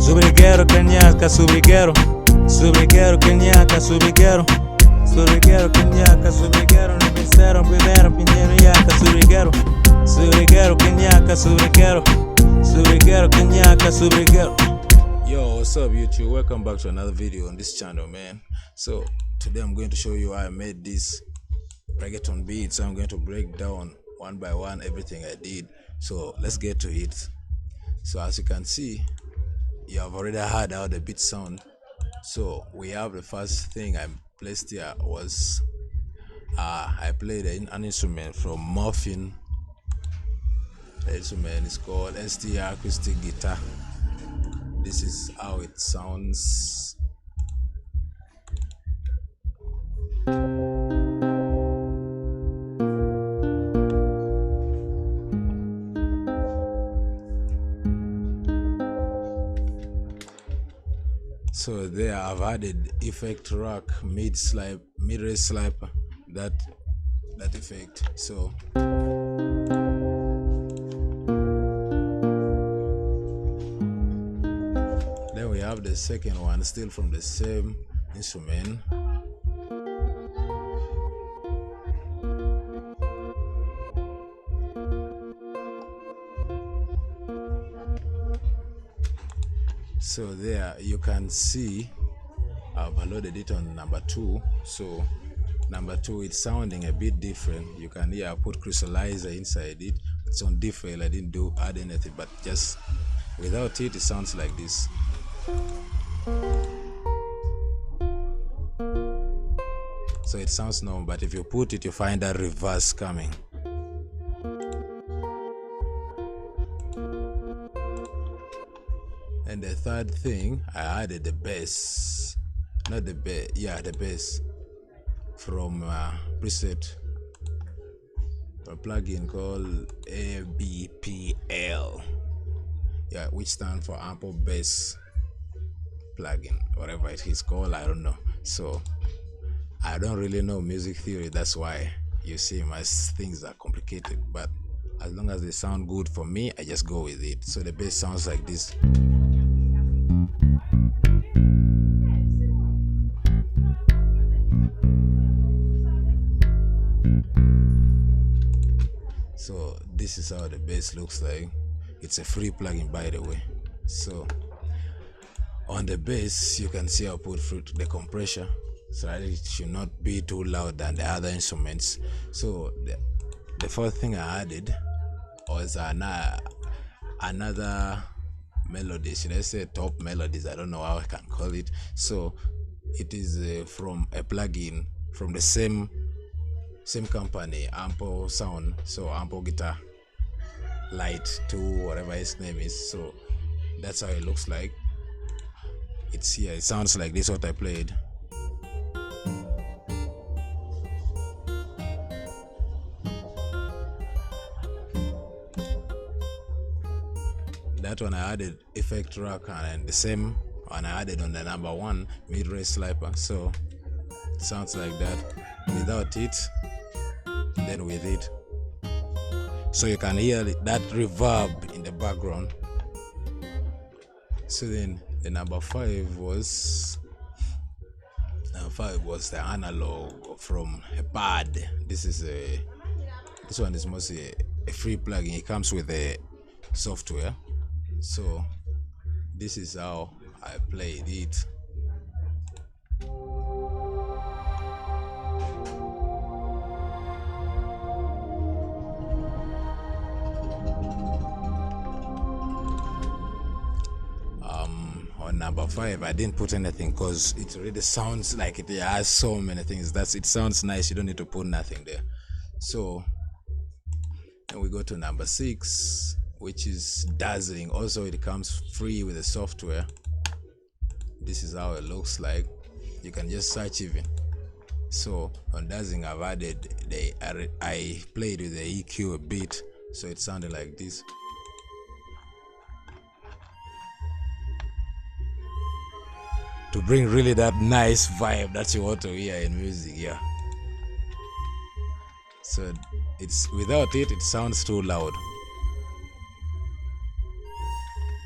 Subriguero, kenyaca, subriguero. Subriguero, kenyaca, subriguero. Subriguero, kenyaca, subriguero. Nipicero, primero, pinheiro, yaca, subriguero. Subriguero, kenyaca, subriguero. Subriguero, kenyaca, subriguero. Yo, what's up YouTube? Welcome back to another video on this channel, man. So today I'm going to show you how I made this reggaeton beat. So I'm going to break down one by one everything I did. So let's get to it. So as you can see, you have already heard how the beat sound. So we have the first thing I placed here was I played an instrument from Muffin. The instrument is called STR acoustic guitar. This is how it sounds. So there I've added effect rack, mid range slap, that effect. So then we have the second one, still from the same instrument. So there you can see I've loaded it on number 2. So number 2, it's sounding a bit different. You can hear I put crystallizer inside it. It's on default. I didn't add anything, but just without it sounds like this. So it sounds normal, but if you put it, you find that reverse coming. And the third thing, I added the bass, not the bass, yeah, the bass from preset, a plugin called ABPL, yeah, which stands for Ample Bass plugin, whatever it is called, I don't know. So I don't really know music theory, that's why you see my things are complicated, but as long as they sound good for me, I just go with it. So the bass sounds like this. So this is how the bass looks like. It's a free plugin, by the way. So on the bass you can see I put the compressor so that it should not be too loud than the other instruments. So the first thing I added was another melody, should I say top melodies, I don't know how I can call it. So it is from a plugin from the same company, Ample Sound. So Ample Guitar Light 2, whatever its name is. So that's how it looks like. It's here, it sounds like this, what I played. That one I added effect rack, and the same one I added on the number 1 mid-range sliper. So it sounds like that without it, then with it. So you can hear that reverb in the background. So then the number 5 was the analog from a pad. This one is mostly a free plugin. It comes with a software. So this is how I played it. On number 5 I didn't put anything because it really sounds like it has so many things. It sounds nice, you don't need to put nothing there. So then we go to number 6, which is Dazzling. Also it comes free with the software. This is how it looks like. You can just search even. So on Dazzling I've added I played with the EQ a bit, so it sounded like this. To bring really that nice vibe that you want to hear in music, yeah. So it's without it sounds too loud.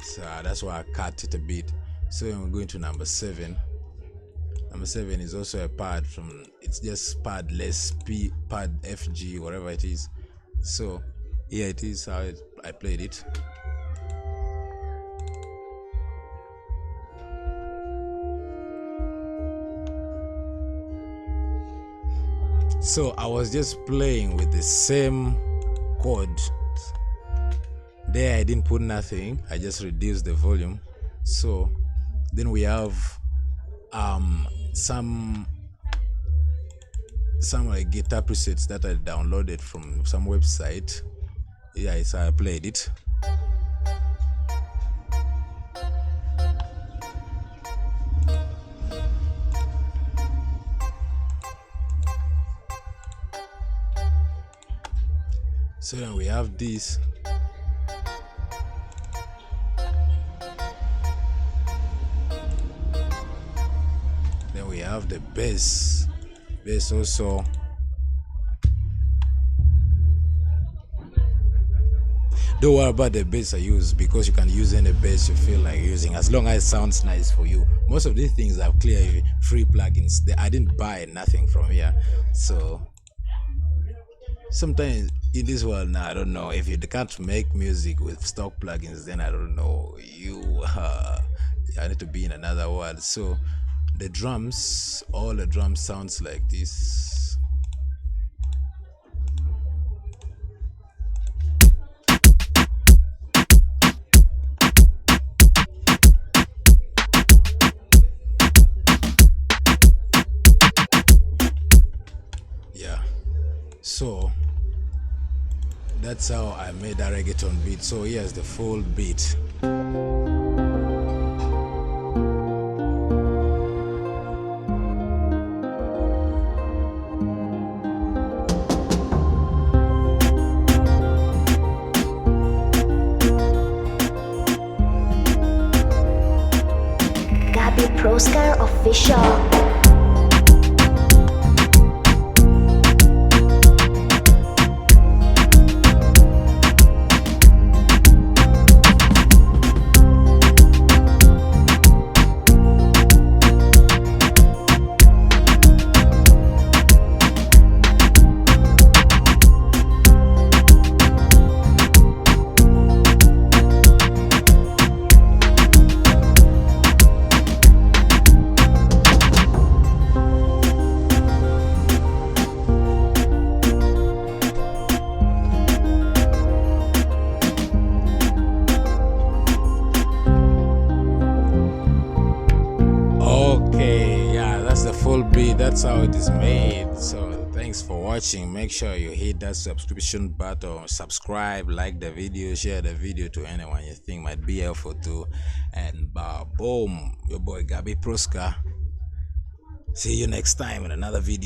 So that's why I cut it a bit. So when we're going to number 7. Number 7 is also a pad from, it's just pad less P, pad FG, whatever it is. So here it is how I played it. So I was just playing with the same chord. There I didn't put nothing, I just reduced the volume. So then we have some like guitar presets that I downloaded from some website. Yeah, so I played it. So then we have this. Then we have the bass. Bass also. Don't worry about the bass I use, because you can use any bass you feel like using, as long as it sounds nice for you. Most of these things are clear free plugins. I didn't buy nothing from here. So sometimes in this world now, I don't know, if you can't make music with stock plugins, then I don't know, I need to be in another world. So the drums, all the drums sounds like this. Yeah, so that's how I made that reggaeton beat. So here's the full beat. Gabbyproscra official. That's how it is made. So thanks for watching. Make sure you hit that subscription button, subscribe, like the video, share the video to anyone you think might be helpful to, and boom, your boy Gabbyproscra. See you next time in another video.